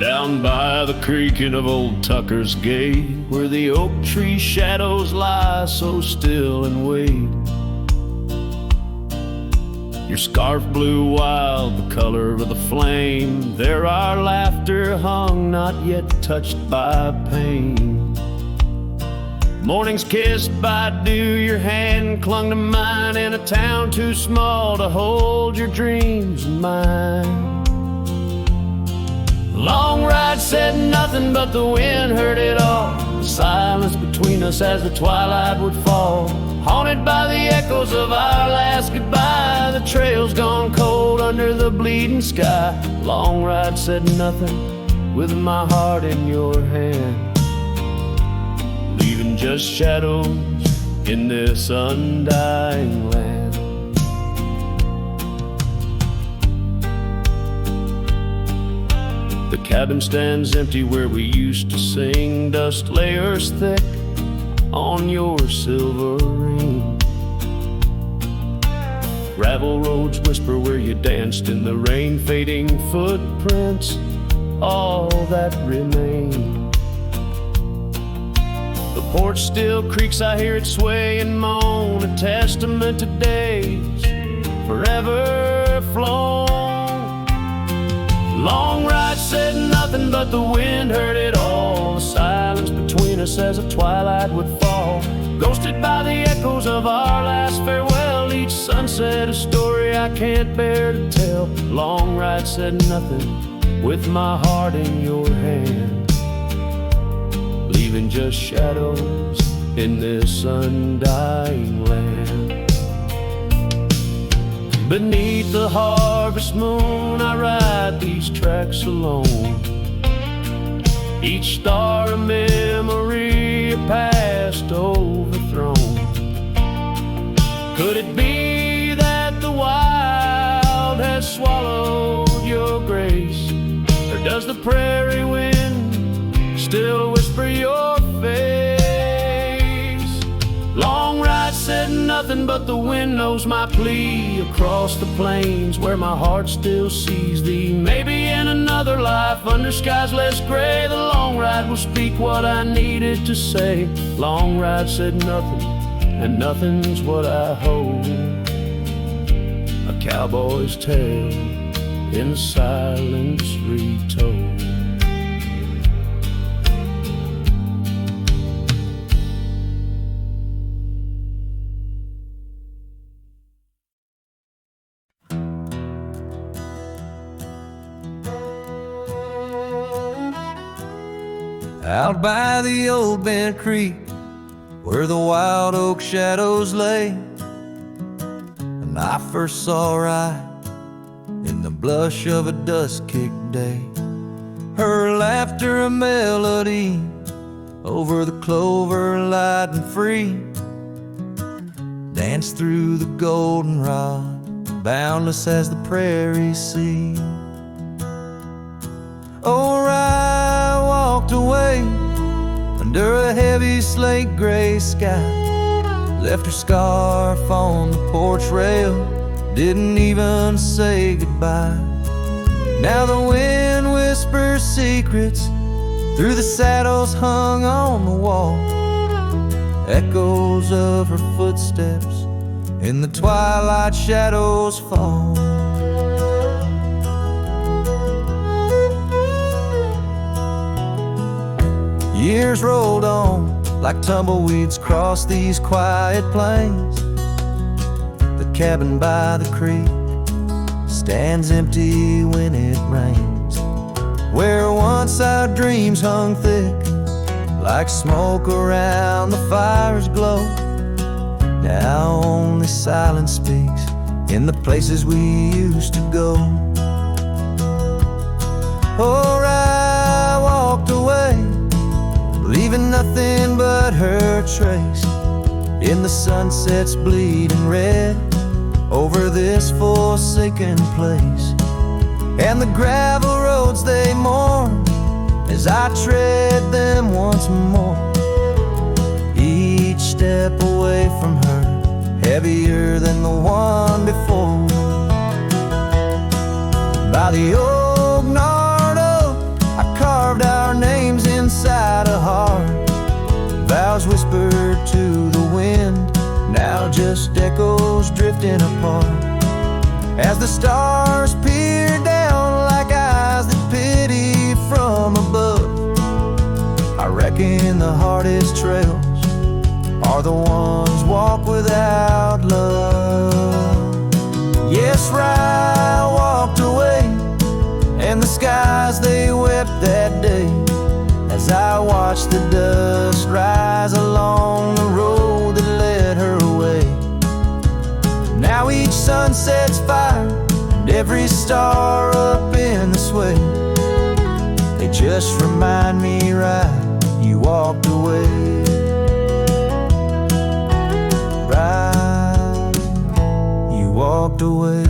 Down by the creaking of old Tucker's Gate, where the oak tree shadows lie so still and wait. Your scarf blew wild, the color of the flame. There our laughter hung, not yet touched by pain. Morning's kissed by dew, your hand clung to mine in a town too small to hold your dreams in mine. Long ride said nothing, but the wind heard it all. The silence between us as the twilight would fall, haunted by the echoes of our last goodbye. The trail's gone cold under the bleeding sky. Long ride said nothing, with my heart in your hand, leaving just shadows in this undying land. The cabin stands empty where we used to sing, dust layers thick on your silver ring. Gravel roads whisper where you danced in the rain, fading footprints, all that remain. The porch still creaks, I hear it sway and moan, a testament to days forever flown. Long ride said nothing, but the wind heard it all. The silence between us as the twilight would fall, ghosted by the echoes of our last farewell. Each sunset a story I can't bear to tell. Long ride said nothing, with my heart in your hand, leaving just shadows in this undying land. Beneath the harvest moon I ride these tracks alone, each star a memory, a past overthrown. Could it be that the wild has swallowed your grace, or does the prairie wind still whisper your face? Long ride said nothing, but the wind knows my plea. Across the plains where my heart still sees thee, maybe in another life under skies less gray, the long ride will speak what I needed to say. Long ride said nothing, and nothing's what I hold, a cowboy's tale in silence retold. Out by the old bent creek, where the wild oak shadows lay, and I first saw Rye in the blush of a dust-kicked day. Her laughter a melody over the clover, light and free, danced through the goldenrod, boundless as the prairie sea. Oh, Rye walked away under a heavy slate gray sky, left her scarf on the porch rail, didn't even say goodbye. Now the wind whispers secrets through the saddles hung on the wall, echoes of her footsteps in the twilight shadows fall. Years rolled on like tumbleweeds across these quiet plains. The cabin by the creek stands empty when it rains, where once our dreams hung thick like smoke around the fire's glow. Now only silence speaks in the places we used to go. Oh, I walked away, leaving nothing but her trace in the sunset's bleeding red over this forsaken place. And the gravel roads they mourn as I tread them once more, each step away from her heavier than the one before. By the old gnarled oak I echoes drifting apart. As the stars peer down like eyes that pity from above, I reckon the hardest trails are the ones walked without love. Yes, Rye walked away, and the skies they wept that day, as I watched the dust rise along the road that led her away. Now each sunset's fire, and every star up in the sway, they just remind me, Rye, you walked away. Rye, you walked away.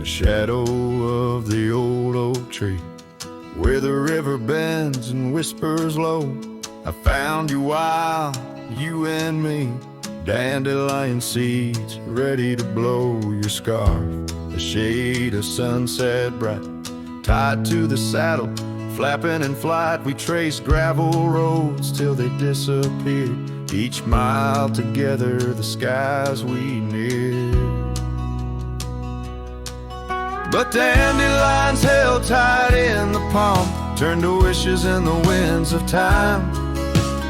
Shadow of the old oak tree, where the river bends and whispers low, I found you while you and me, dandelion seeds ready to blow. Your scarf, a shade of sunset bright, tied to the saddle, flapping in flight. We traced gravel roads till they disappeared, each mile together the skies we neared. But dandelions held tight in the palm turned to wishes in the winds of time.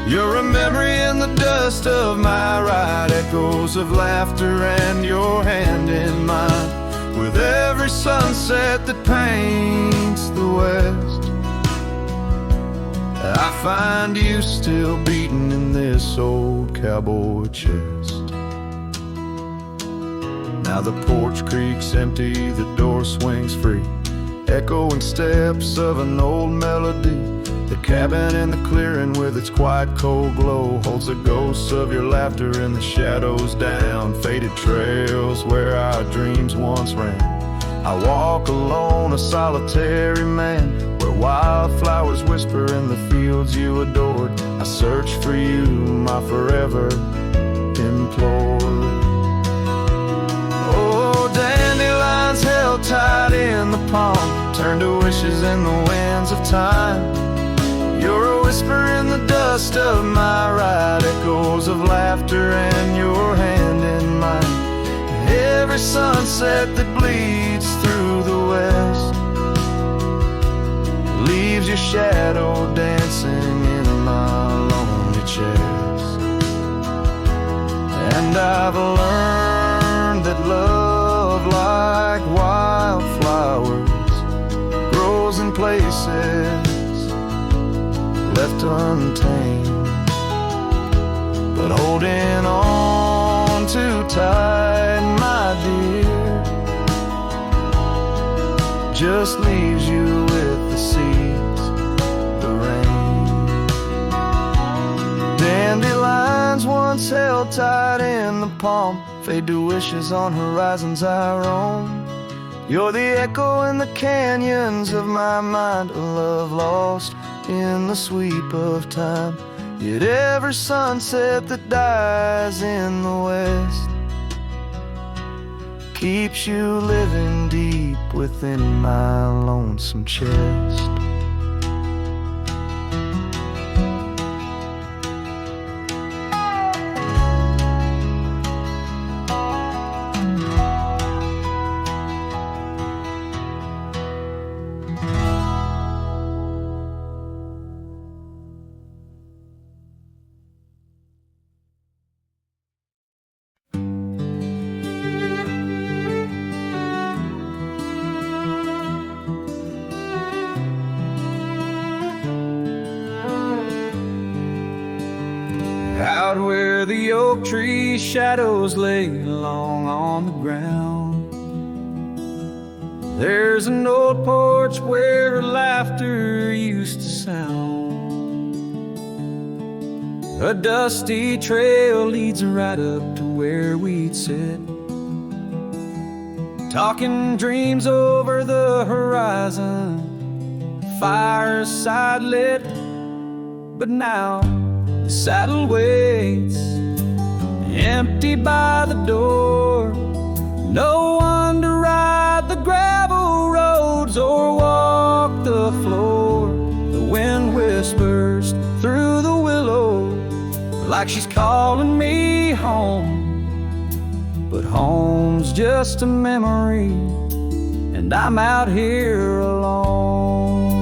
You're a memory in the dust of my ride, echoes of laughter and your hand in mine. With every sunset that paints the west, I find you still beating in this old cowboy chest. Now the porch creaks empty, the door swings free, echoing steps of an old melody. The cabin in the clearing with its quiet cold glow holds the ghosts of your laughter in the shadows down faded trails where our dreams once ran. I walk alone, a solitary man, where wildflowers whisper in the fields you adored. I search for you, my forever implored. Dandelions held tight in the palm turned to wishes in the winds of time. You're a whisper in the dust of my ride, echoes of laughter and your hand in mine. Every sunset that bleeds through the west leaves your shadow dancing in my lonely chest. And I've learned that love, like wildflowers, grows in places left untamed. But holding on too tight, my dear, just leaves you with the seeds, the rain. Dandelions once held tight in the palm fade to wishes on horizons I roam. You're the echo in the canyons of my mind, a love lost in the sweep of time. Yet every sunset that dies in the west keeps you living deep within my lonesome chest. Out where the oak tree shadows lay long on the ground, there's an old porch where laughter used to sound. A dusty trail leads right up to where we'd sit, talking dreams over the horizon, fireside lit. But now the saddle waits, empty by the door. No one to ride the gravel roads or walk the floor. The wind whispers through the willow like she's calling me home, but home's just a memory, and I'm out here alone.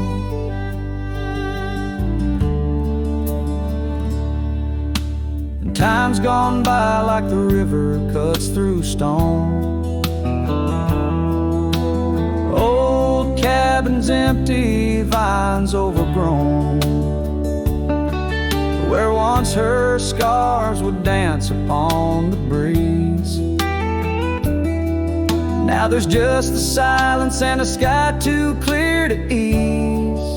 And time's gone by like the river cuts through stone. Old cabins empty, vines overgrown, where once her scars would dance upon the breeze. Now there's just the silence and a sky too clear to ease.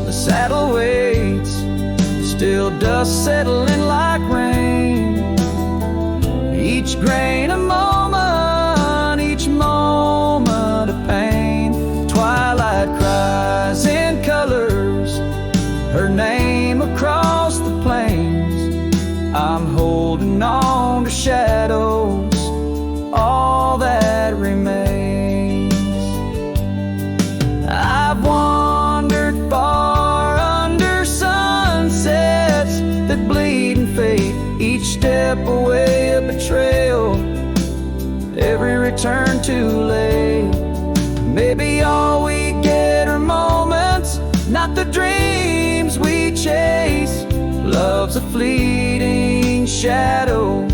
The saddle waits, still dust settling like rain. Each grain a moment, each moment a pain. Twilight cries in colors, her name across the plains. I'm holding on to shadows, all that remains. I've wandered far under sunsets that bleed and fade, each step away a betrayal, every return too late. Maybe all we get are moments, not the dreams we chase. Love's a fleeting shadow,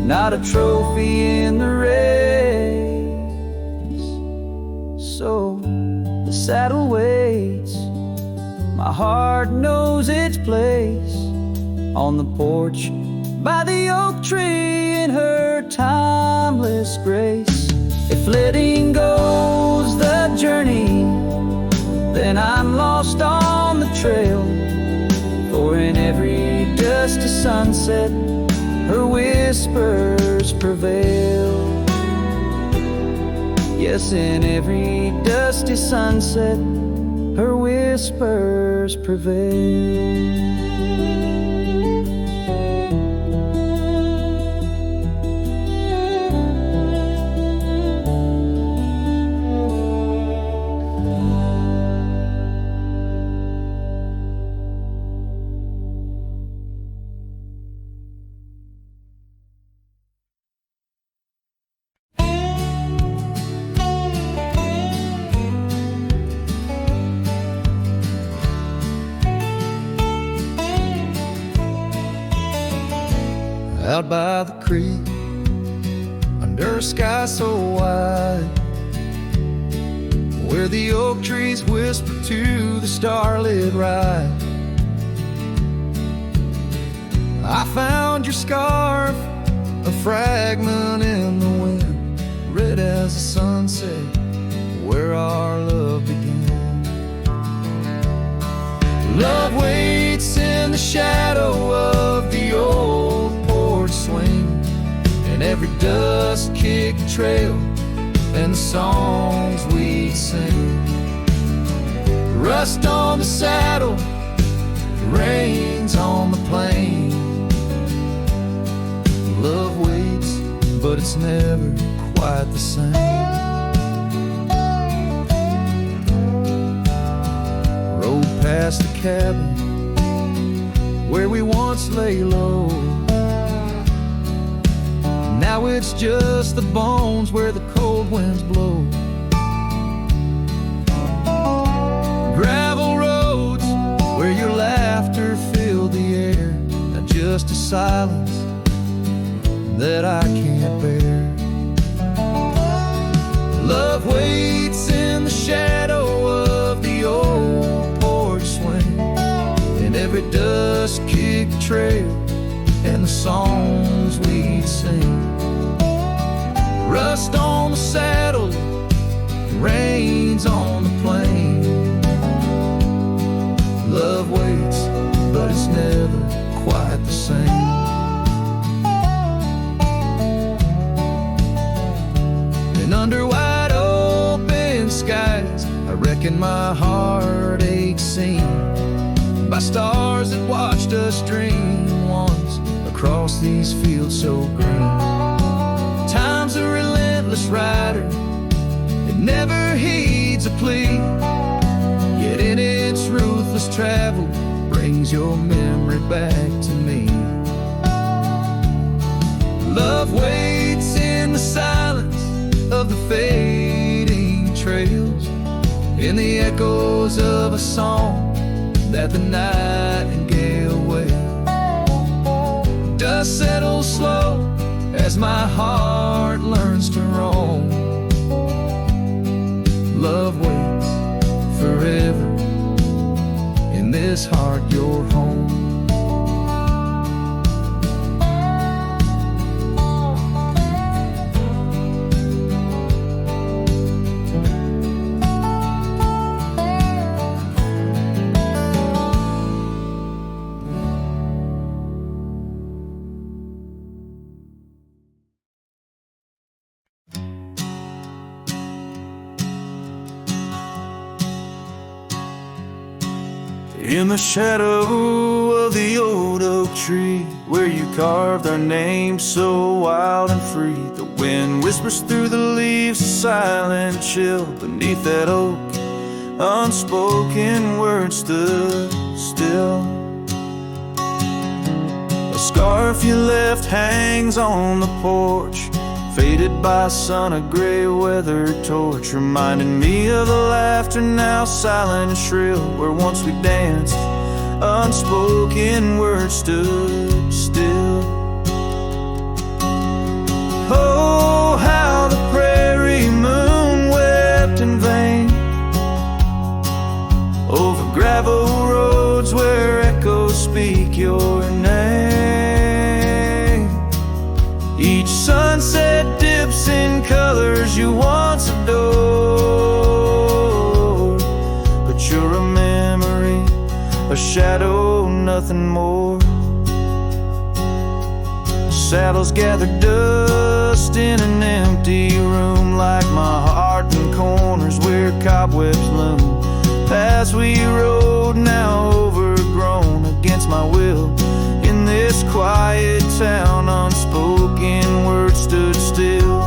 not a trophy in the race. So the saddle waits, my heart knows its place on the porch by the oak tree in her timeless grace. If letting go's the journey, then I'm lost on the trail. For in every dusty sunset, her whispers prevail. Yes, in every dusty sunset, her whispers prevail. Out by the creek, under a sky so wide, where the oak trees whisper to the starlit ride, I found your scarf, a fragment in the wind, red as the sunset, where our love began. Love waits in the shadow of the old porch swing, and every dust-kicked trail and the songs we sing. Rust on the saddle, rains on the plain. Love waits, but it's never quite the same. Rode past the cabin where we once lay low. Now it's just the bones where the cold winds blow. Gravel roads where your laughter filled the air. Now just a silence that I can't bear. Love waits in the shadow of the old porch swing, and every dust-kicked trail and the songs we sing. Rust on the saddle, rains on the plain. Love waits, making my heartache sing by stars that watched us dream once across these fields so green. Time's a relentless rider, it never heeds a plea, yet in its ruthless travel brings your memory back to me. Love waits in the silence of the fading trails, in the echoes of a song that the nightingale wails. Dust settles slow as my heart learns to roam. Love waits forever in this heart, your home. In the shadow of the old oak tree, where you carved our names so wild and free, the wind whispers through the leaves, a silent chill beneath that oak. Unspoken words stood still. A scarf you left hangs on the porch, faded by sun, a gray weather torch, reminding me of the laughter now silent and shrill, where once we danced. Unspoken words stood still. Oh, how the prairie moon wept in vain over gravel roads where echoes speak your name. Each sunset dips in colors you once adored, but you're a memory, a shadow, nothing more. Saddles gather dust in an empty room, like my heart in corners where cobwebs loom. Paths we rode now overgrown against my will. In this quiet town, unspoken words stood still.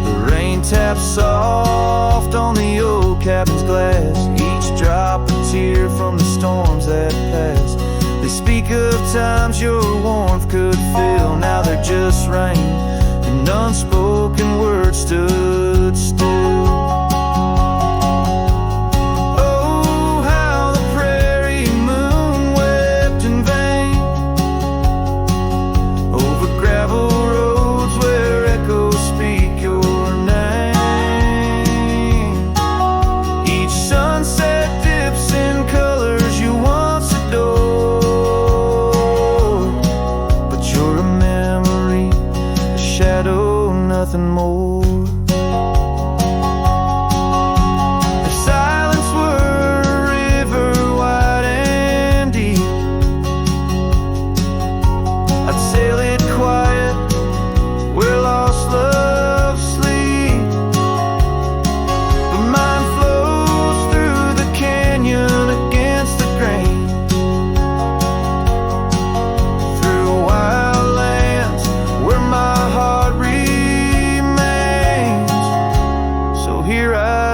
The rain taps soft on the old cabin's glass, each drop a tear from the storms that passed. They speak of times your warmth could fill, now they're just rain, and unspoken words stood still. Nothing more. If silence were a river wide and deep, I'd sail it quiet where lost love sleep. But mine flows through the canyon against the grain, through wild lands where my heart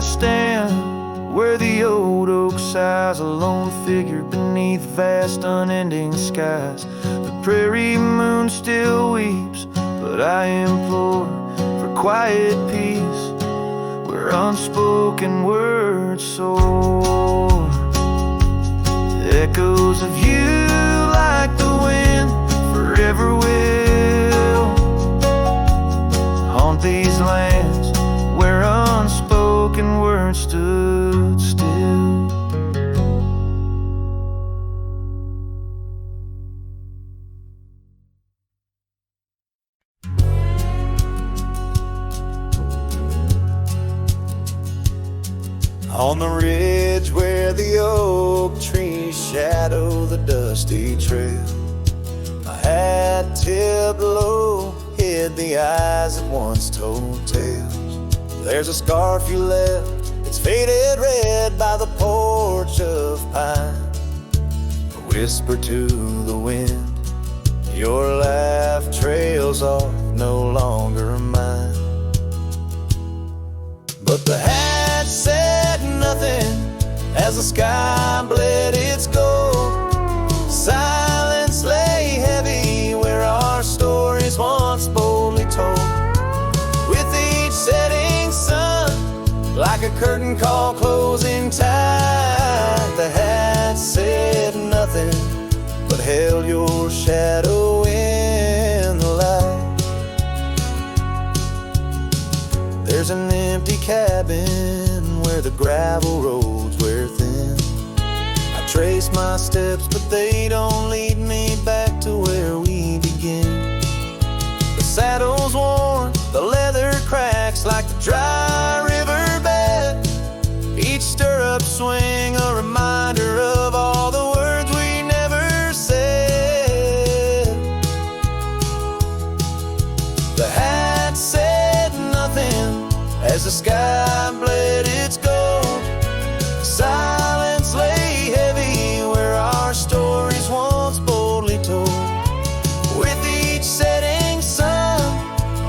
stand, where the old oak sighs, a lone figure beneath vast unending skies. The prairie moon still weeps, but I implore for quiet peace, where unspoken words soar. Echoes of you like the wind forever will haunt these lands where unspoken words stood still. On the ridge where the oak trees shadow the dusty trail, my hat tipped low hid the eyes that once told tales. There's a scarf you left, faded red by the porch of pine. A whisper to the wind, your laugh trails off, no longer mine. But the hat said nothing as the sky bled its gold. Silence lay heavy where our stories once boldly told. With each setting sun, like a curtain call closing tight, the hat said nothing but held your shadow in the light. There's an empty cabin where the gravel roads wear thin. I trace my steps, but they don't lead me back to where we begin. The saddle's worn, the leather cracks like the dry riverbed. Each stirrup swing a reminder of all the words we never said. The hat said nothing as the sky bled its gold. Silence lay heavy where our stories once boldly told. With each setting sun,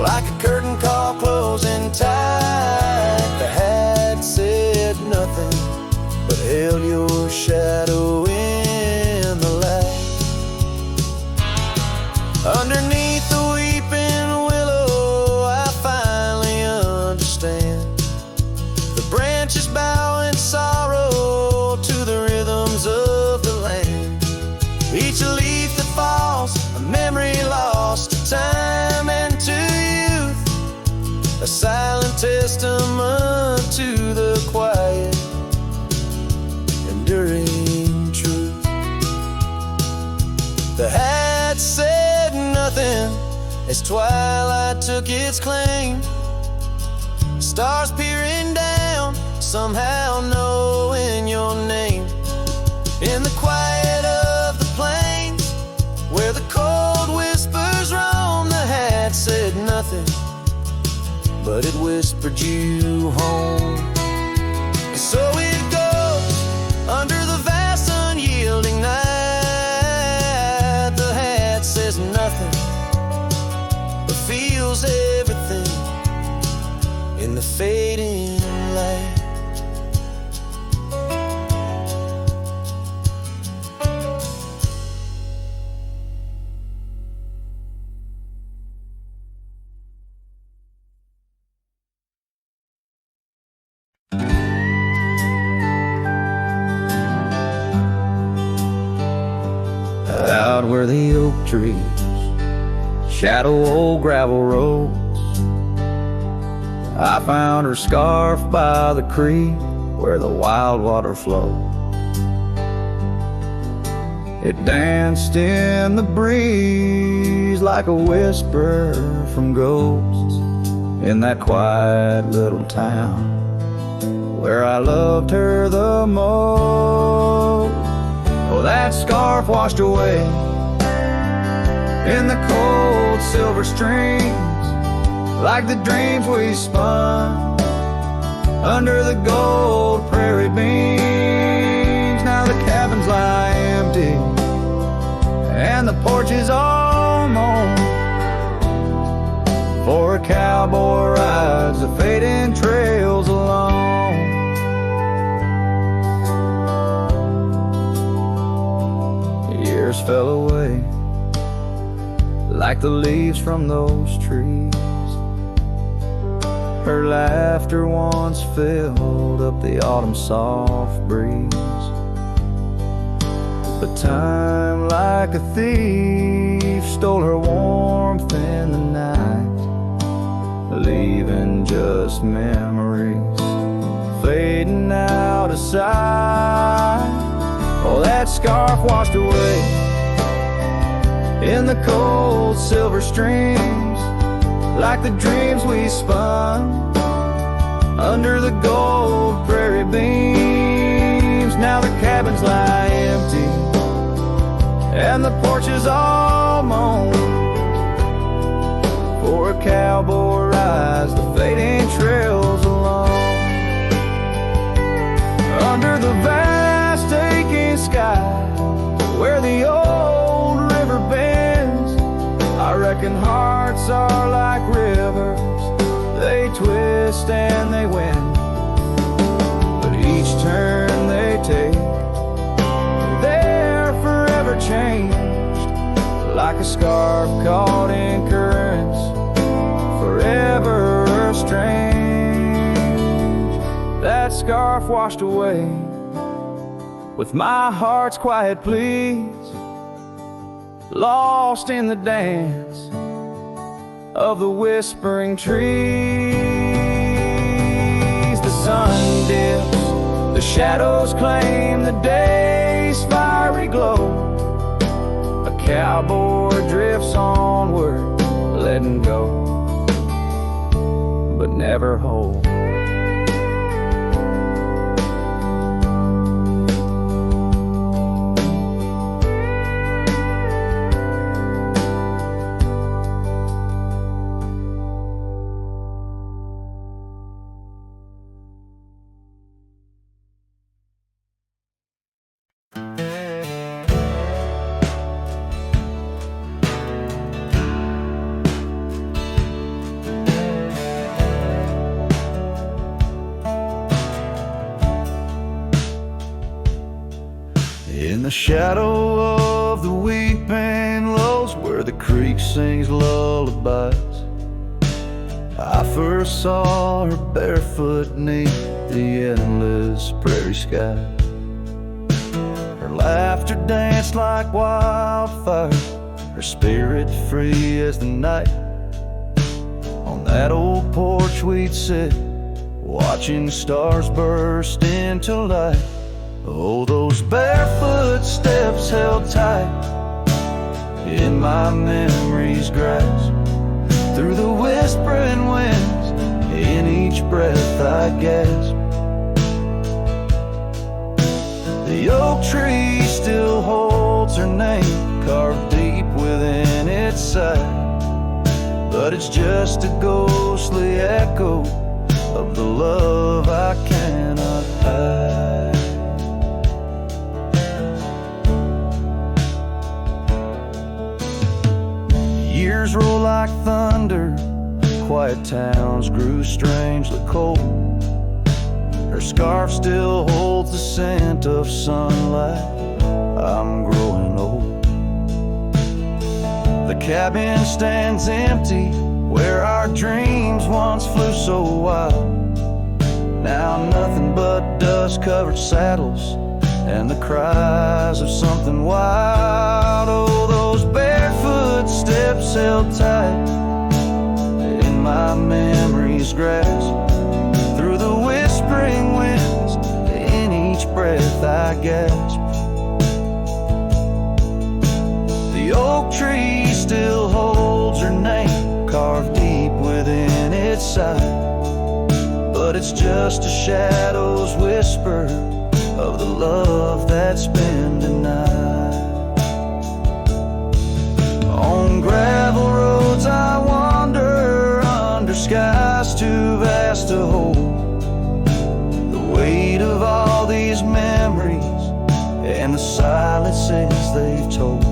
like a curtain call closing tight, the hat said nothing but held your shadow in the light. Underneath the weeping willow, I finally understand. The branches bow in sorrow to the rhythms of the land. Each leaf that falls, a memory lost to time and to youth, a silent testament to the quiet, enduring truth. The hat said nothing as twilight took its claim. Stars peering down, somehow knowing your name. In the quiet of the plains, where the cold whispers roam, the hat said nothing, but it whispered you home. So it goes under the vast unyielding night. The hat says nothing, but feels everything in the fading light. Out where the oak trees shadow old gravel roads, I found her scarf by the creek where the wild water flowed. It danced in the breeze like a whisper from ghosts in that quiet little town where I loved her the most. Oh, that scarf washed away in the cold silver streams, like the dreams we spun under the gold prairie beams. Now the cabins lie empty and the porch is all mown, for a cowboy rides the fading trails alone. Years fell away like the leaves from those trees. Her laughter once filled up the autumn soft breeze. But time like a thief stole her warmth in the night, leaving just memories fading out of sight. Oh, that scarf washed away in the cold silver streams, like the dreams we spun under the gold prairie beams. Now the cabins lie empty and the porch is all mown, for a cowboy rides the fading trails alone. under the vast aching sky, where the old river bends. I reckon hearts are like rivers, they twist and they win, but each turn they take, they're forever changed, like a scarf caught in currents, forever estranged. That scarf washed away with my heart's quiet pleas, lost in the dance of the whispering trees. The sun dips, the shadows claim the day's fiery glow. A cowboy drifts onward, letting go, but never hold. In the shadow of the weeping willows, where the creek sings lullabies, I first saw her barefoot neath the endless prairie sky. Her laughter danced like wildfire, her spirit free as the night. On that old porch we'd sit, watching stars burst into light. Oh, those barefoot steps held tight in my memory's grasp, through the whispering winds, in each breath I gasp. The oak tree still holds her name, carved deep within its side, but it's just a ghostly echo of the love I cannot hide. Years roll like thunder, quiet towns grew strangely cold. Her scarf still holds the scent of sunlight, I'm growing old. The cabin stands empty, where our dreams once flew so wild. Now nothing but dust-covered saddles and the cries of something wild. Oh, those barefoot steps held tight in my memory's grasp, through the whispering winds, in each breath I gasp. The oak tree still holds her name, carved deep within its side, but it's just a shadow's whisper of the love that's been denied. On gravel roads I wander, under skies too vast to hold, the weight of all these memories and the silences they've told.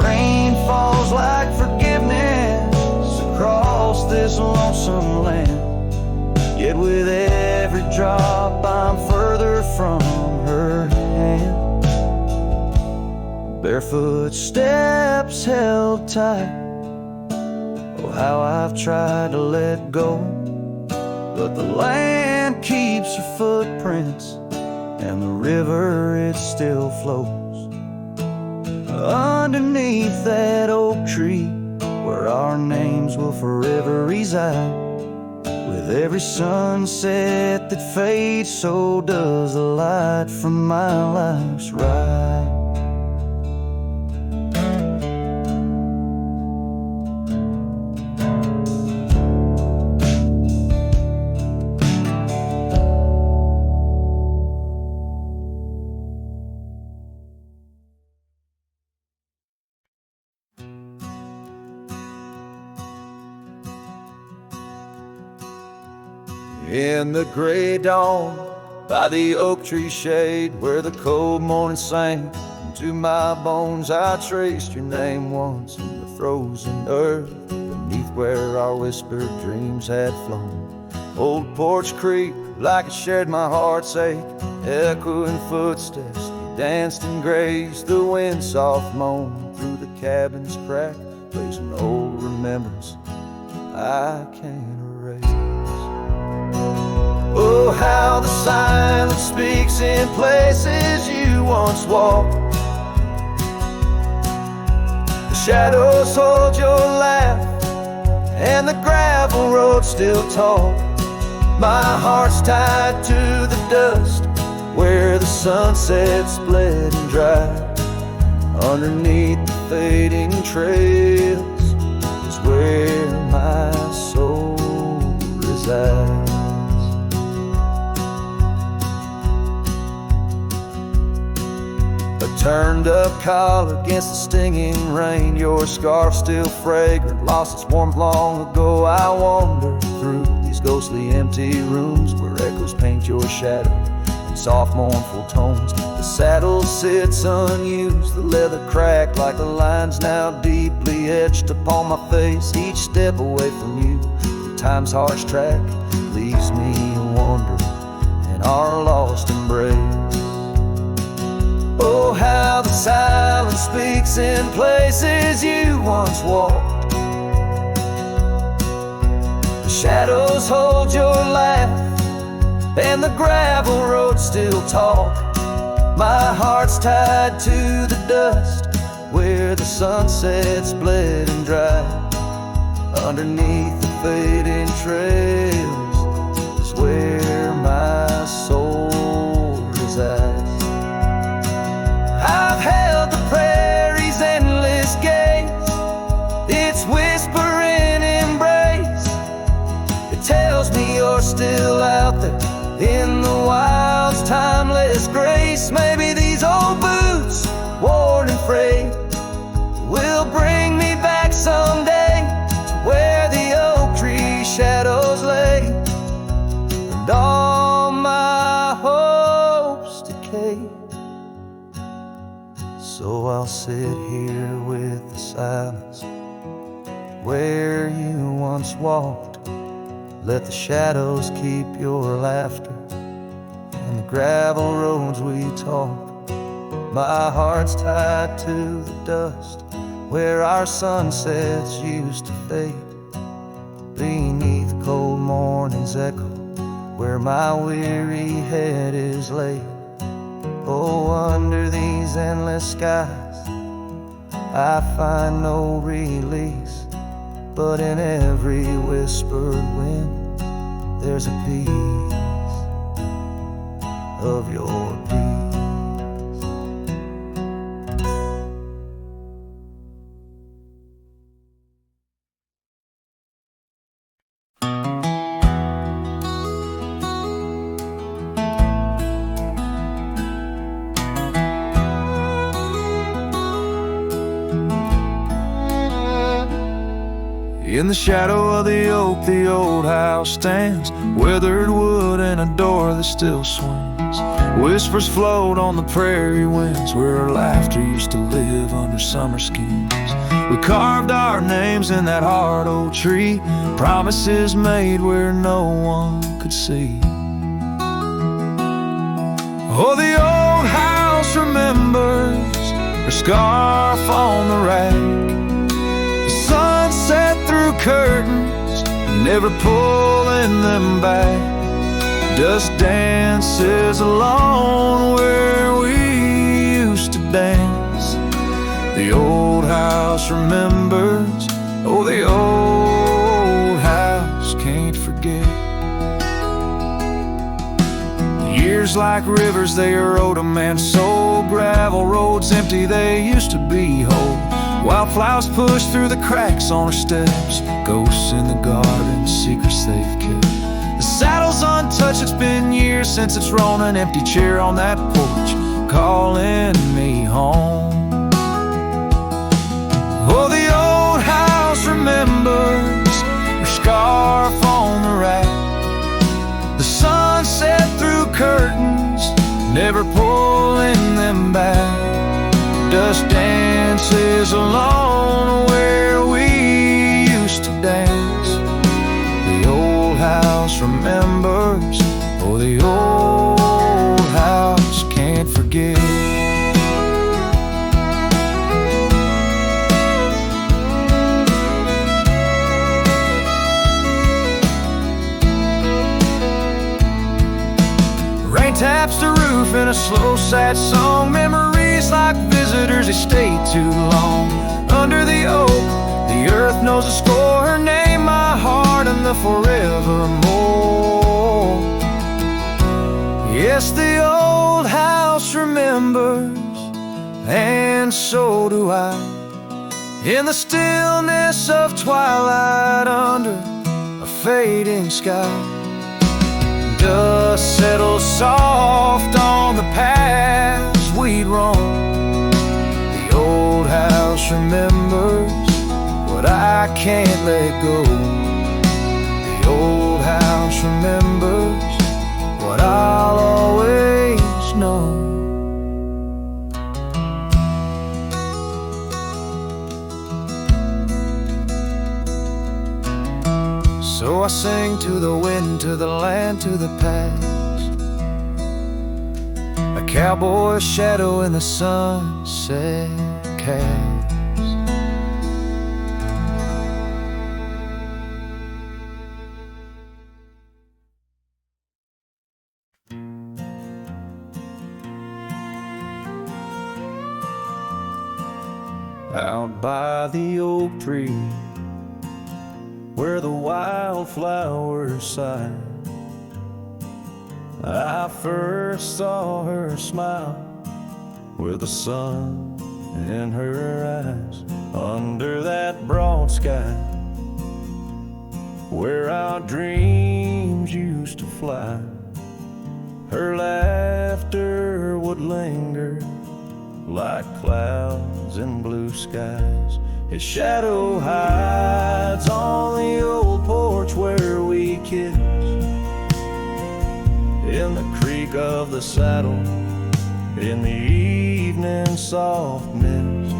Rain falls like forgiveness across this lonesome land, yet with every drop I'm further from her hand. Barefoot steps held tight, oh how I've tried to let go, but the land keeps her footprints and the river it still flows. Underneath that oak tree, where our names will forever reside, with every sunset that fades, so does the light from my life's ride. In the gray dawn, by the oak tree shade where the cold morning sank into my bones. I traced your name once in the frozen earth beneath where our whispered dreams had flown. Old Porch Creek, like it shared my heart's ache, echoing footsteps, they danced and grazed. The wind soft moaned through the cabin's crack, plays an old remembrance I can't erase. Oh, how the silence speaks in places you once walked. The shadows hold your laugh, and the gravel road still talk. My heart's tied to the dust where the sunset split and dried. Underneath the fading trails is where my soul resides. A turned up collar against the stinging rain, your scarf still fragrant, lost its warmth long ago. I wander through these ghostly empty rooms where echoes paint your shadow in soft mournful tones. The saddle sits unused, the leather cracked like the lines now deeply etched upon my face. Each step away from you, time's harsh track leaves me wandering in our lost embrace. Oh, how the silence speaks in places you once walked. The shadows hold your laugh, and the gravel road still talk. My heart's tied to the dust where the sunset split and dried. Underneath the fading trails is where my soul resides. I've held the prairie's endless gaze, its whispering embrace. It tells me you're still out there in the wild's timeless grace. Maybe these old boots, worn and frayed, will bring me back someday to where the oak tree shadows lay, and all my hopes decay. So I'll sit here with the silence where you once walked. Let the shadows keep your laughter and the gravel roads we talk. My heart's tied to the dust where our sunsets used to fade. Beneath cold morning's echo where my weary head is laid. Oh, under these endless skies I find no release, but in every whispered wind there's a piece of your peace. In the shadow of the oak, the old house stands, weathered wood and a door that still swings. Whispers float on the prairie winds where our laughter used to live under summer skins. We carved our names in that hard old tree, promises made where no one could see. Oh, the old house remembers her scarf on the rack, sunset through curtains, never pulling them back. Dust dances alone where we used to dance. The old house remembers, oh, the old house can't forget. Years like rivers, they erode a man's soul. Gravel roads empty, they used to be whole. Wildflowers push through the cracks on her steps, ghosts in the garden, secrets they've kept. The saddle's untouched, it's been years since it's rolled an empty chair on that porch, calling me home. Oh, the old house remembers her scarf on the rack, the sunset through curtains, fences alone where we used to dance. The old house remembers, oh, the old house can't forget. Rain taps the roof in a slow, sad song. Memories like visitors, they stay too long. Under the oak, the earth knows the score. Her name, my heart, and the forevermore. Yes, the old house remembers, and so do I. In the stillness of twilight under a fading sky, dust settles soft on the paths we'd roam. The old house remembers what I can't let go. The old house remembers what I'll always know. So I sing to the wind, to the land, to the past. A cowboy's shadow in the sunset cast. Out by the oak tree, where the wildflowers sigh, I first saw her smile with the sun in her eyes. Under that broad sky, where our dreams used to fly, her laughter would linger like clouds in blue skies. His shadow hides on the old porch where we kissed, in the creak of the saddle, in the evening soft mist.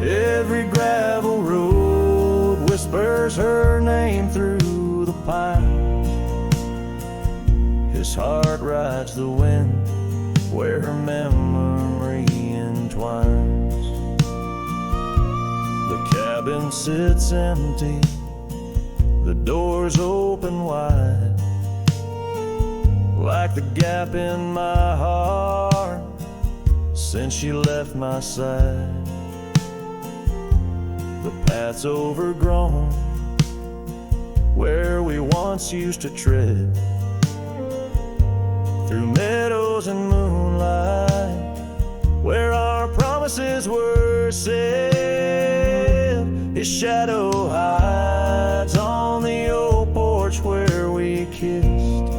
Every gravel road whispers her name through the pines. His heart rides the wind where her memory entwines. The cabin sits empty, the doors open wide, like the gap in my heart since she left my side. The path's overgrown where we once used to tread, through meadows and moonlight where our promises were said. His shadow hides on the old porch where we kissed,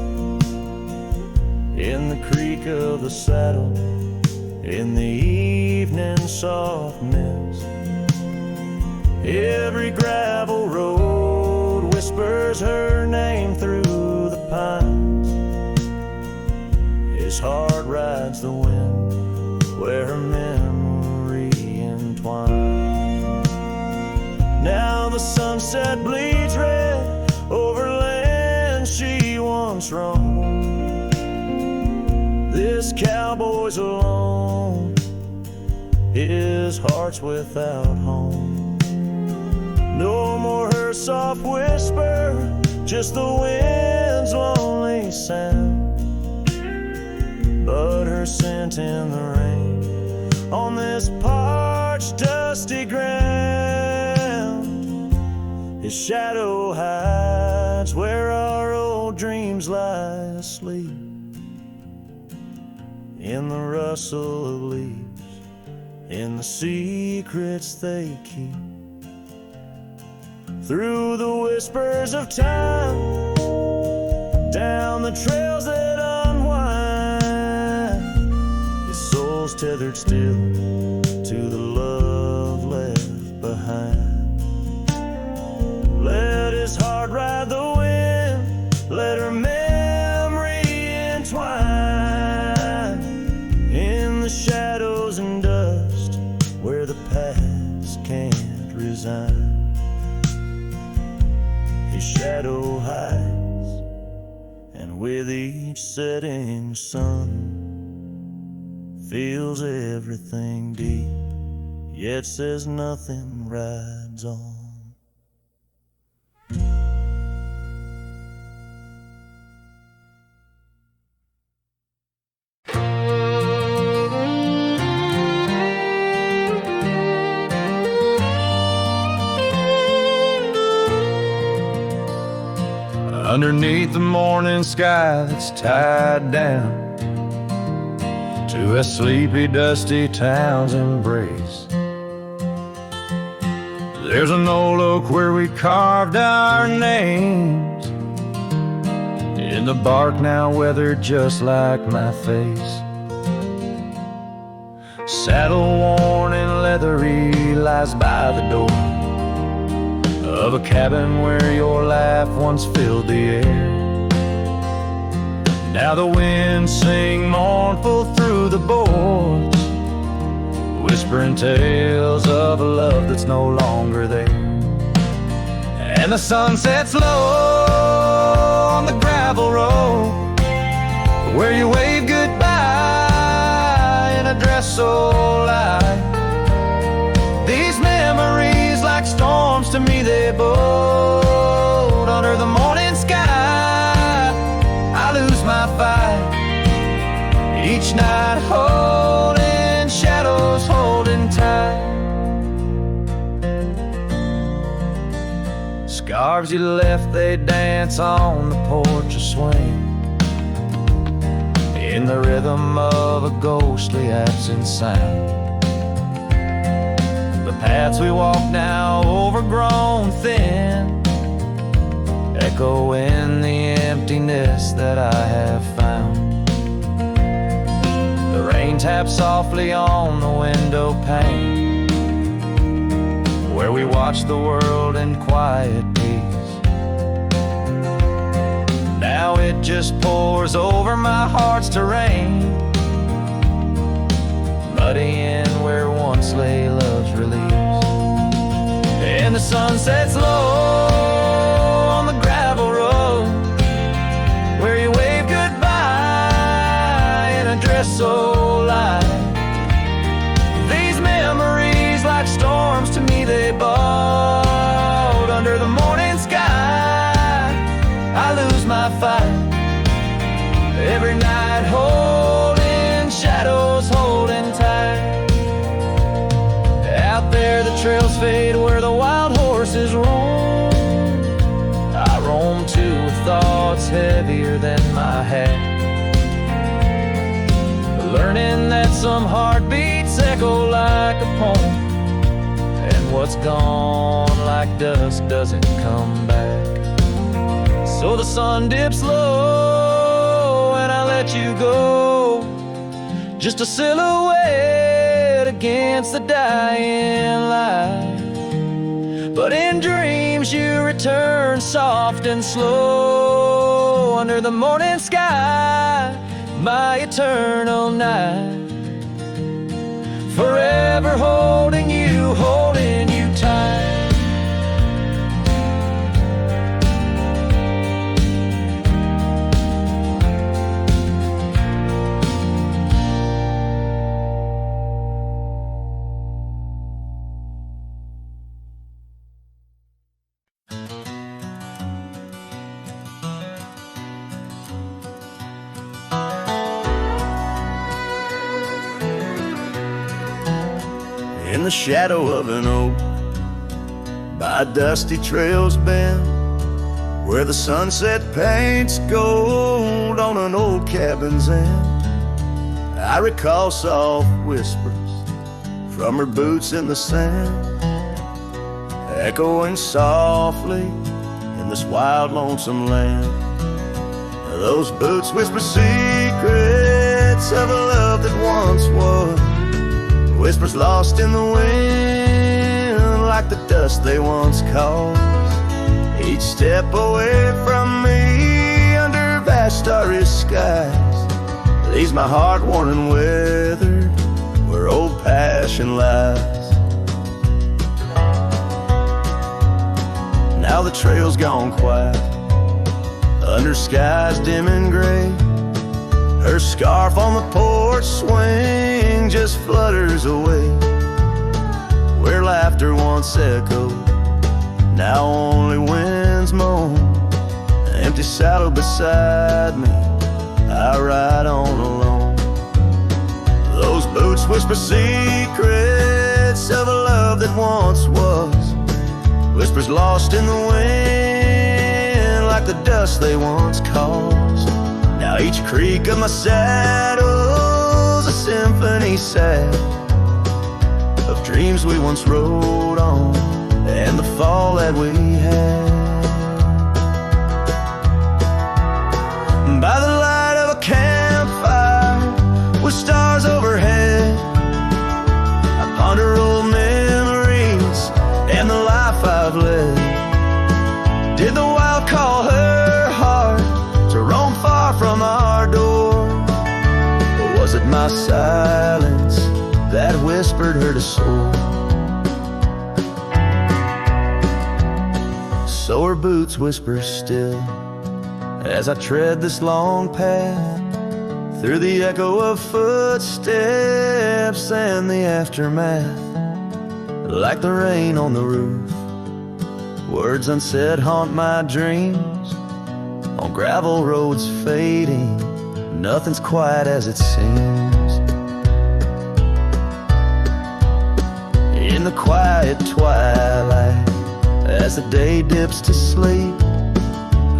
in the creak of the saddle, in the evening soft mist. Every gravel road whispers her name through the pines. His heart rides the wind where her memory entwines. Now the sunset bleeds red over land she once roamed. This cowboy's alone, his heart's without home. No more her soft whisper, just the wind's lonely sound, but her scent in the rain on this parched, dusty ground. His shadow hides where our old dreams lie asleep, in the rustle of leaves, in the secrets they keep. Through the whispers of time, down the trails that unwind, his soul's tethered still to the love left behind. Let his heart ride the wind, let her memory entwine in the shadows and dust past can't resign. His shadow hides, and with each setting sun, feels everything deep, yet says nothing, rides on. Underneath the morning sky that's tied down to a sleepy, dusty town's embrace, there's an old oak where we carved our names in the bark, now weathered just like my face. Saddle worn and leathery lies by the door of a cabin where your laugh once filled the air. Now the winds sing mournful through the boards, whispering tales of a love that's no longer there. And the sun sets low on the gravel road where you wave goodbye in a dress so light. These memories, like storms to me, they boat under the morning sky. I lose my fight each night, holding shadows, holding tight. Scarves you left, they dance on the porch or swing in the rhythm of a ghostly absent sound. The paths we walk now overgrown thin, echo in the emptiness that I have found. The rain taps softly on the window pane where we watch the world in quiet peace. Now it just pours over my heart's terrain, muddying where once lay love's release. And the sun sets low on the gravel road where you wave goodbye in a dress so light. These memories, like storms to me, they boat under the morning sky. I lose my fight every night, holding shadows, holding tight. Out there the trails fade where the wild horses roam. I roam too with thoughts heavier than my hat, learning that some heartbeats echo like a poem, and what's gone like dust doesn't come back. So the sun dips low and I let you go, just a silhouette against the dying light. But in dreams you return soft and slow under the morning sky, my eternal night. Forever holding you tight. In the shadow of an oak, by dusty trails bend, where the sunset paints gold on an old cabin's end, I recall soft whispers from her boots in the sand, echoing softly in this wild, lonesome land. Those boots whisper secrets of a love that once was, whispers lost in the wind like the dust they once caused. Each step away from me under vast starry skies leaves my heart worn and weathered where old passion lies. Now the trail's gone quiet under skies dim and gray. Her scarf on the porch swing just flutters away. Where laughter once echoed, now only winds moan. An empty saddle beside me, I ride on alone. Those boots whisper secrets of a love that once was, whispers lost in the wind like the dust they once caused. Now each creak of my saddle's a symphony sad of dreams we once rode on and the fall that we had. By the light of a campfire with stars overhead, I ponder old memories and the life I've led. Did the wild call her heart to roam far from our door? Or was it my silence that whispered her to soar? So her boots whisper still as I tread this long path through the echo of footsteps and the aftermath. Like the rain on the roof, words unsaid haunt my dreams. On gravel roads fading, nothing's quite as it seems. In the quiet twilight, as the day dips to sleep,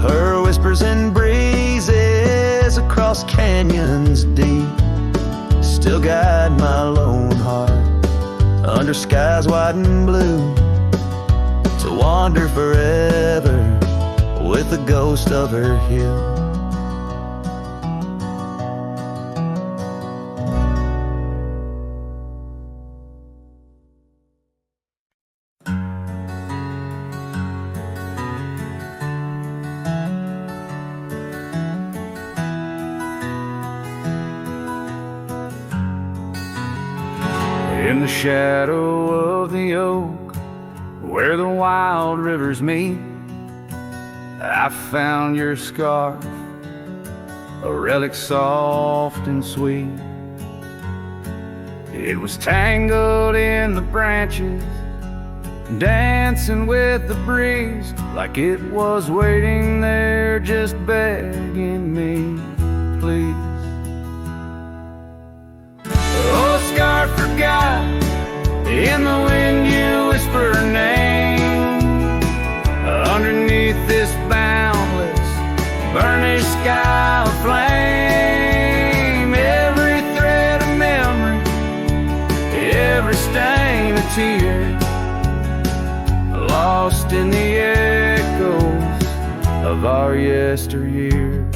her whispers and breezes across canyons deep still guide my lone heart under skies white and blue, to wander forever with the ghost of her hill. In the shadow of the oak, where the wild rivers meet, I found your scarf, a relic soft and sweet. It was tangled in the branches, dancing with the breeze, like it was waiting there just begging me, please. Oh, scarf forgot, in the wind you whisper her name. Underneath this boundless, burnished sky of flame, every thread of memory, every stain of tear, lost in the echoes of our yesteryears.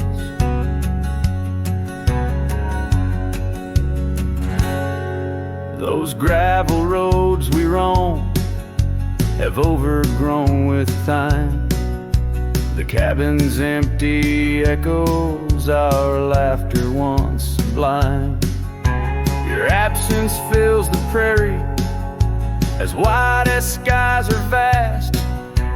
Those gravel roads we roam have overgrown with time. The cabin's empty echoes our laughter once sublime. Your absence fills the prairie, as wide as skies are vast.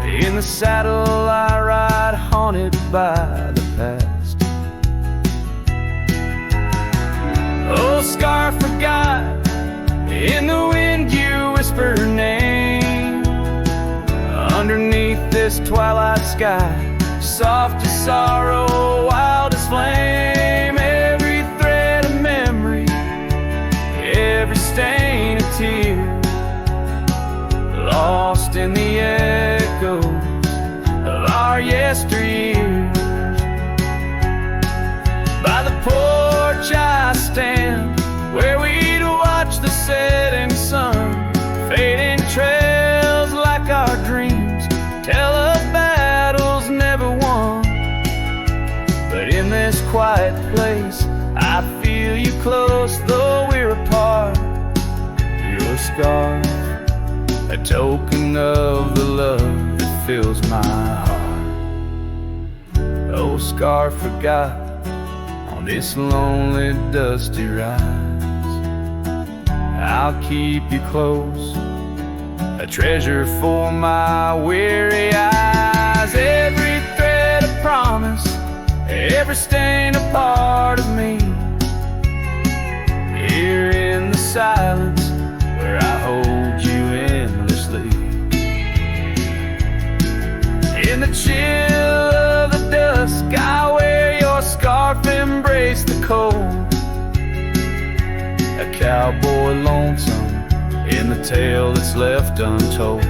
In the saddle I ride, haunted by the past. Oh, scarf forgot, in the wind you whisper her name. Underneath this twilight sky, soft as sorrow, wild as flame, every thread of memory, every stain of tear, lost in the echoes of our yesteryears. By the porch I stand, where we'd watch the setting sun, fading trails like our dreams tell of battles never won. But in this quiet place I feel you close, though we're apart. Your scar, a token of the love that fills my heart. Oh, scar forgot, on this lonely dusty ride, I'll keep you close, a treasure for my weary eyes. every stain a part of me. Here in the silence where I hold you endlessly. In the chill of the dusk, I wear your scarf, embrace the cold. A cowboy lonesome in the tale that's left untold.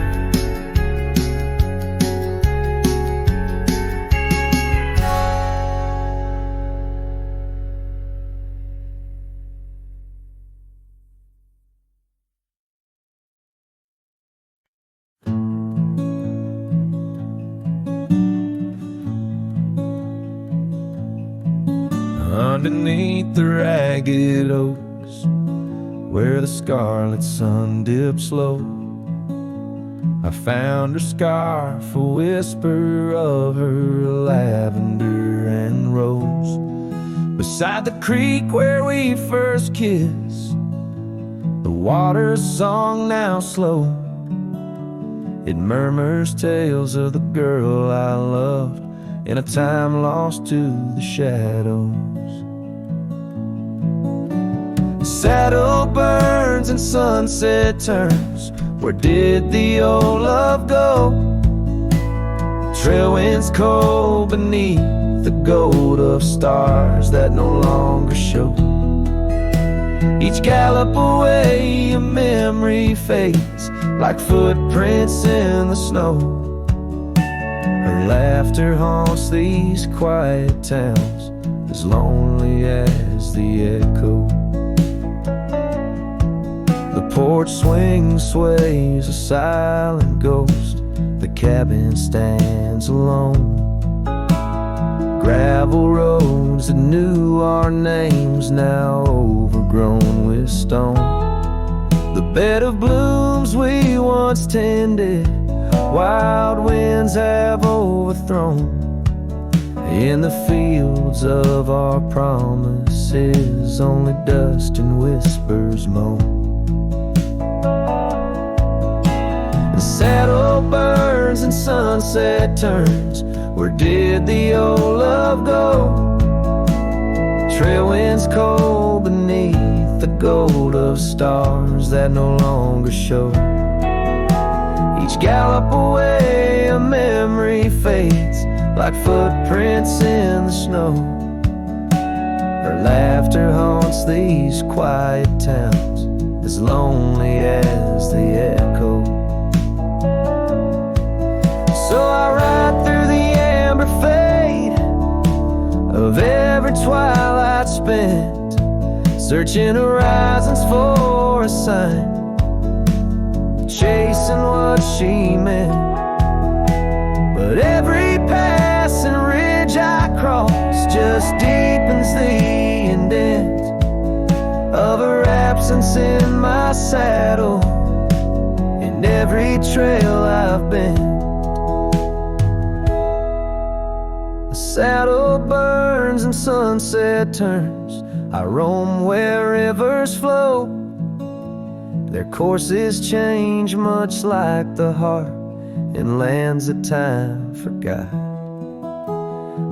Underneath the ragged oaks, where the scarlet sun dips low, I found her scarf, a whisper of her lavender and rose. Beside the creek where we first kissed, the water's song now slow. It murmurs tales of the girl I loved in a time lost to the shadows. Saddle burns and sunset turns. Where did the old love go? Trail winds cold beneath the gold of stars that no longer show. Each gallop away a memory fades like footprints in the snow. Her laughter haunts these quiet towns, as lonely as the echo. The porch swing sways, a silent ghost. The cabin stands alone. Gravel roads that knew our names, now overgrown with stone. The bed of blooms we once tended, wild winds have overthrown. In the fields of our promises, only dust and whispers moan. The saddle burns and sunset turns. Where did the old love go? Trail winds cold beneath the gold of stars that no longer show. Each gallop away a memory fades like footprints in the snow. Her laughter haunts these quiet towns, as lonely as the echo. So I ride through the amber fade of every twilight spent, searching horizons for a sign, chasing what she meant. But every passing ridge I cross just deepens the indent of her absence in my saddle, in every trail I've been. Saddle burns and sunset turns. I roam where rivers flow. Their courses change much like the heart in lands that time forgot.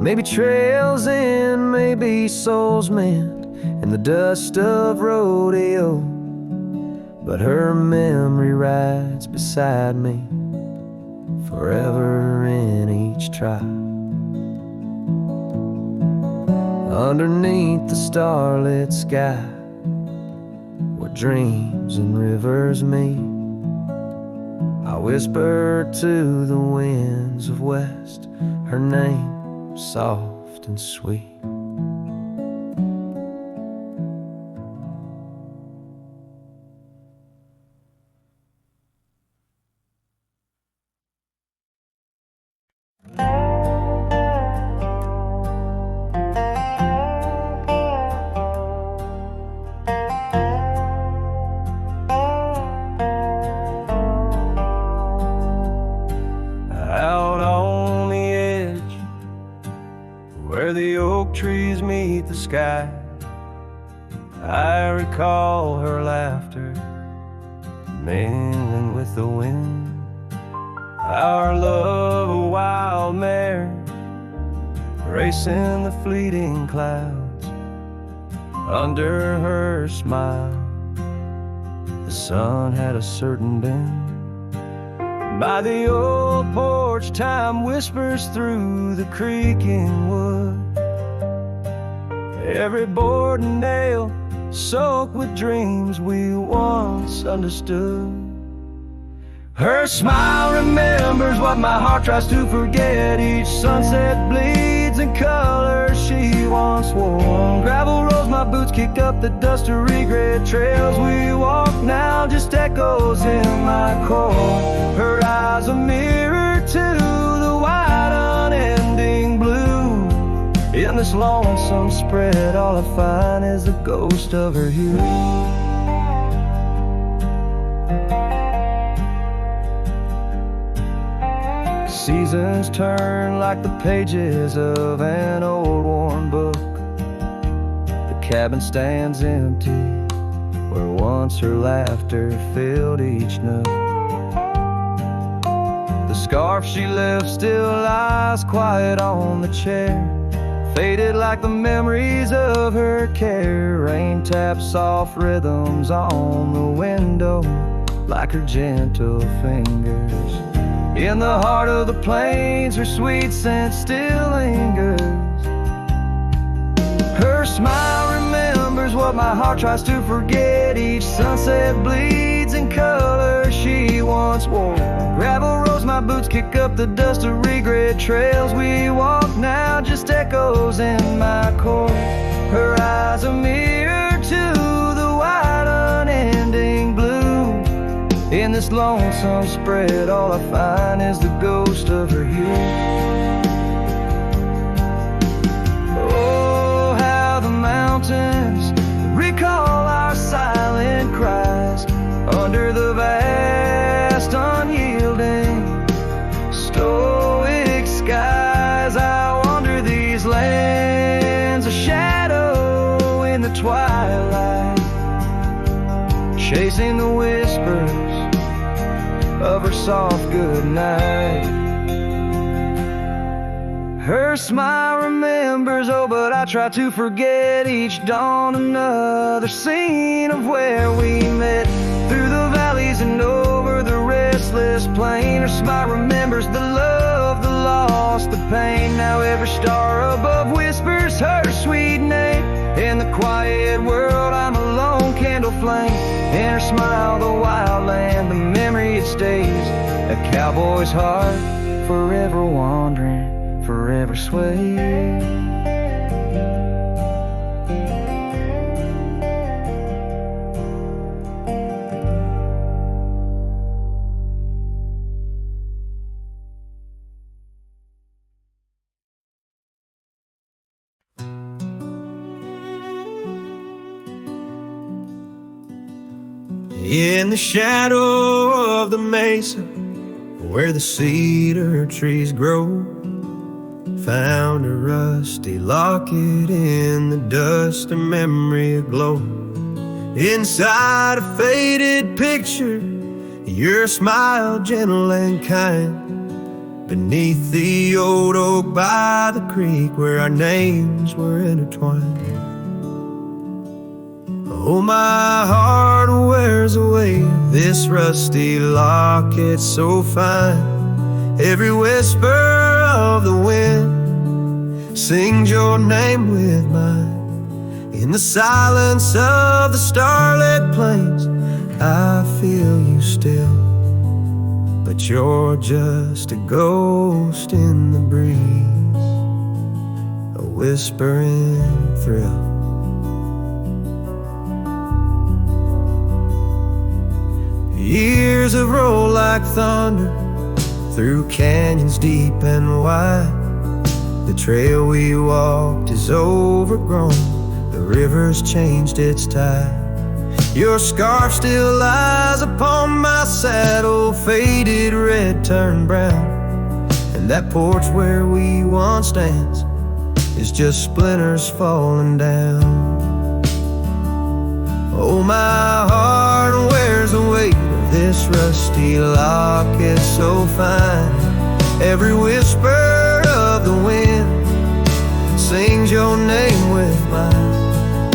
Maybe trails end, maybe souls mend in the dust of rodeo, but her memory rides beside me forever in each tribe. Underneath the starlit sky, where dreams and rivers meet, I whisper to the winds of west her name, soft and sweet. Trees meet the sky, I recall her laughter mingling with the wind. Our love a wild mare tracing the fleeting clouds under her smile. The sun had a certain bend. By the old porch, time whispers through the creaking wood. Every board and nail soaked with dreams we once understood. Her smile remembers what my heart tries to forget. Each sunset bleeds in colors she once wore. Gravel roads my boots kicked up the dust of regret. Trails we walk now just echoes in my core. Her eyes a mirror to the wide unending blue. In this lonesome spread, all I find is the ghost of her hue. Seasons turn like the pages of an old worn book. The cabin stands empty where once her laughter filled each nook. The scarf she left still lies quiet on the chair, faded like the memories of her care. Rain taps soft rhythms on the window like her gentle fingers. In the heart of the plains, her sweet scent still lingers. Her smile remembers what my heart tries to forget. Each sunset bleeds in color she once wore. Gravel roads my boots kick up the dust of regret. Trails we walk now just echoes in my core. Her eyes a mirror to the wide unending blue. In this lonesome spread, all I find is the ghost of her hue. Oh, how the mountains recall our silent cries under the vast, unyielding, stoic skies. I wander these lands, a shadow in the twilight, chasing the whispers of her soft goodnight. Her smile remembers, oh, but I try to forget. Each dawn another scene of where we met, through the valleys and over the restless plain. Her smile remembers the love, the loss, the pain. Now every star above whispers her sweet name. In the quiet world I'm a lone candle flame. In her smile the wild land, the memory it stays. A cowboy's heart, forever wandering, forever swaying. In the shadow of the mesa, where the cedar trees grow, found a rusty locket in the dust, a memory aglow. Inside a faded picture, your smile gentle and kind, beneath the old oak by the creek where our names were intertwined. Oh, my heart wears away this rusty locket so fine. Every whisper of the wind sings your name with mine. In the silence of the starlit plains, I feel you still, but you're just a ghost in the breeze, a whispering thrill. Years have rolled like thunder through canyons deep and wide. The trail we walked is overgrown, the river's changed its tide. Your scarf still lies upon my saddle, faded red turned brown. And that porch where we once danced is just splinters falling down. Oh, my heart wears the weight of this rusty locket so fine. Every whisper of the wind sings your name with mine.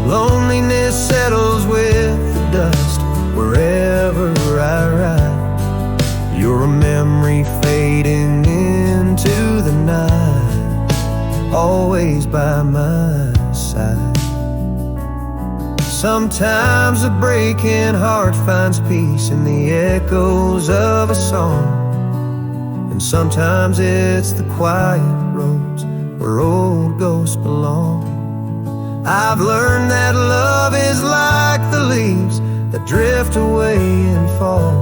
Loneliness settles with the dust wherever I ride. You're a memory fading into the night, always by my side. Sometimes a breaking heart finds peace in the echoes of a song, and sometimes it's the quiet roads where old ghosts belong. I've learned that love is like the leaves that drift away and fall,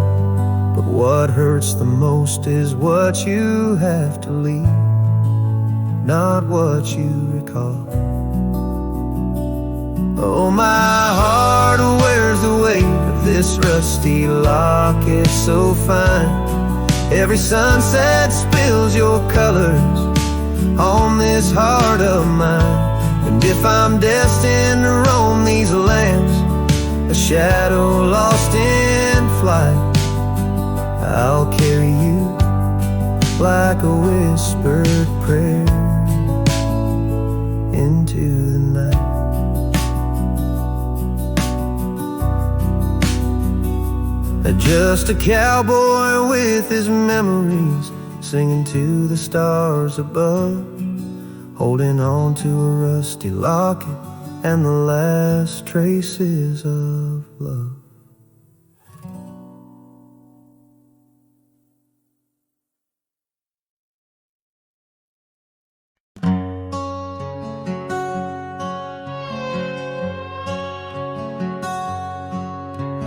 but what hurts the most is what you have to leave, not what you recall. Oh, my heart wears the weight of this rusty locket so fine. Every sunset spills your colors on this heart of mine. And if I'm destined to roam these lands, a shadow lost in flight, I'll carry you like a whispered prayer into the night. Just a cowboy with his memories, singing to the stars above, holding on to a rusty locket and the last traces of love.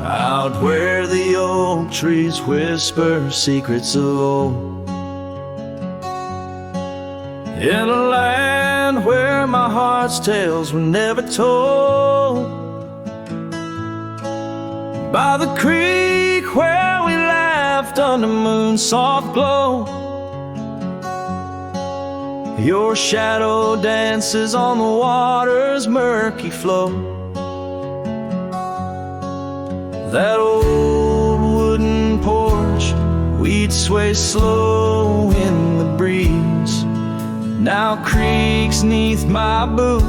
Out where the old trees whisper secrets of old, in a land where my heart's tales were never told, by the creek where we laughed under moon's soft glow, your shadow dances on the water's murky flow. That old wooden porch, we'd sway slow in the breeze, now creaks neath my boot,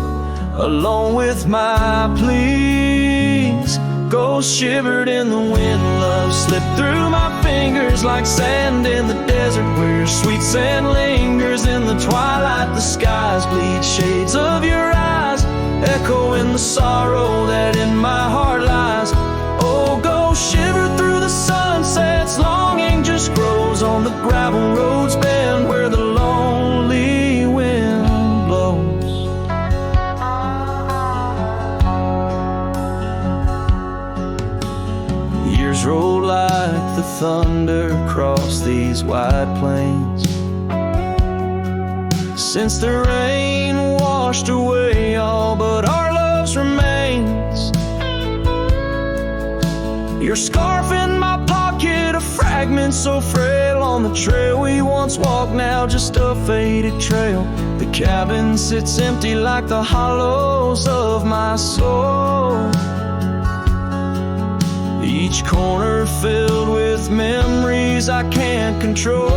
along with my pleas. Ghosts shivered in the wind, love slipped through my fingers like sand in the desert, where your sweet scent lingers in the twilight. The skies bleed shades of your eyes, echoing the sorrow that in my heart lies. Oh, go shiver through the sunsets, longing just grows on the gravel roads bend where the lonely wind blows. Years roll like the thunder across these wide plains, since the rain washed away all but our love's remains. Your scarf in my pocket, a fragment so frail on the trail we once walked, now just a faded trail. The cabin sits empty like the hollows of my soul, each corner filled with memories I can't control.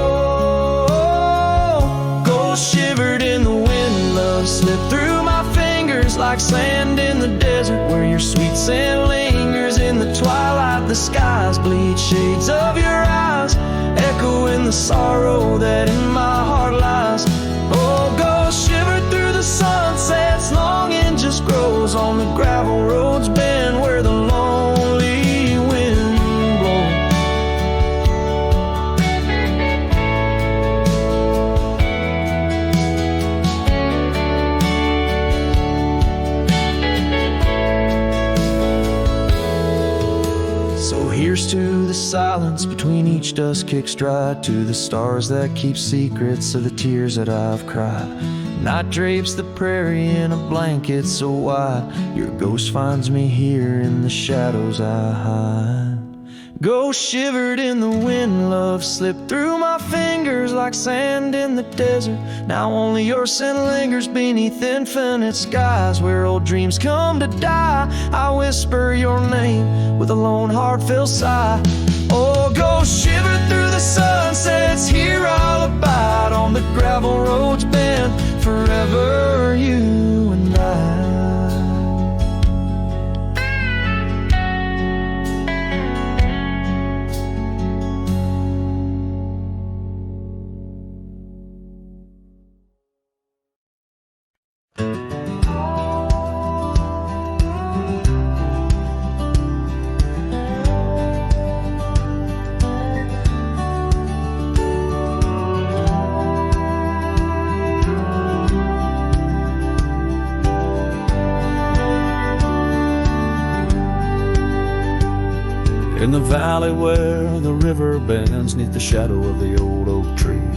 Ghosts shivered in the wind, love slipped through my fingers like sand in the desert, where your sweet scent lingers in the twilight. The skies bleed shades of your eyes, echoing the sorrow that in my heart lies. Oh, ghosts shiver through the sunsets, longing just grows on the gravel roads bend where the lonely wind blows. So here's to the silence between each dust kicks dry, to the stars that keep secrets of the tears that I've cried. Night drapes the prairie in a blanket so wide, your ghost finds me here in the shadows I hide. Ghost shivered in the wind, love slipped through my fingers like sand in the desert, now only your scent lingers beneath infinite skies, where old dreams come to die. I whisper your name with a lone heartfelt sigh. Oh, ghost shiver through the sunsets, here I'll abide on the gravel roads bend forever the valley where the river bends, 'neath the shadow of the old oak tree,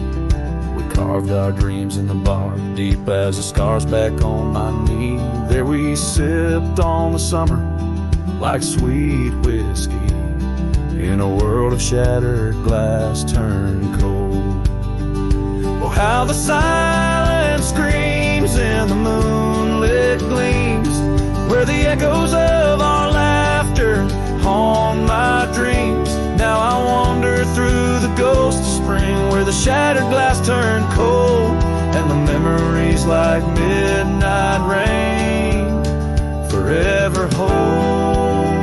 we carved our dreams in the bark, deep as the scars back on my knee. There we sipped on the summer like sweet whiskey, in a world of shattered glass turned cold. Oh, how the silence screams in the moonlit gleams, where the echoes of our laughter haunt my dreams. Now I wander through the ghost of spring, where the shattered glass turned cold, and the memories like midnight rain forever hold.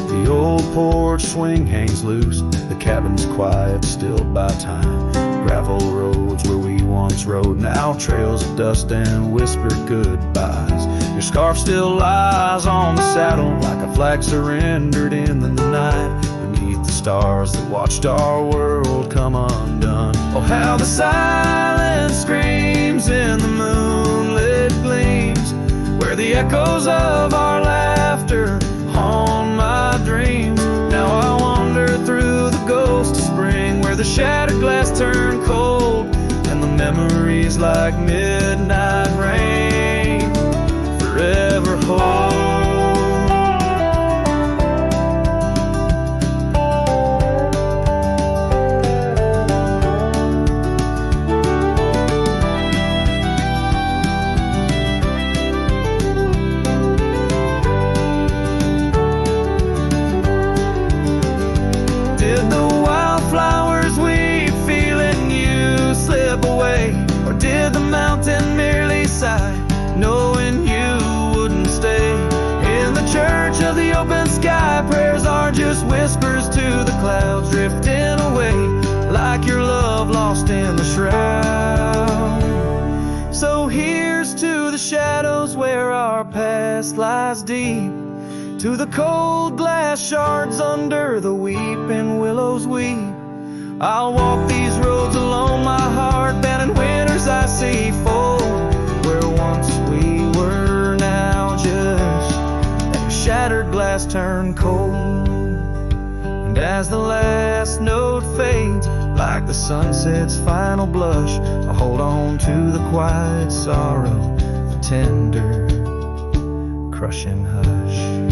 The old porch swing hangs loose, the cabin's quiet, still by time. Gravel roads where we once rode, now trails of dust and whispered goodbyes. Your scarf still lies on the saddle like a flag surrendered in the night, beneath the stars that watched our world come undone. Oh, how the silence screams in the moonlit gleams, where the echoes of our laughter haunt my dreams. Now I wander through the ghost of spring, where the shattered glass turned cold, and the memories like midnight rain forever hold. Did the wildflowers weep, feeling you slip away? Or did the mountain merely sigh, knowing you wouldn't stay? In the church of the open sky, prayers are just whispers to the clouds, drifting away like your love lost in the shroud. So here's to the shadows where our past lies deep, to the cold glass shards under the weeping willows weep. I'll walk these roads alone, my heart bent in winters I see fold, where once we were, now just a shattered glass turned cold. And as the last note fades, like the sunset's final blush, I hold on to the quiet sorrow, the tender, crushing hush.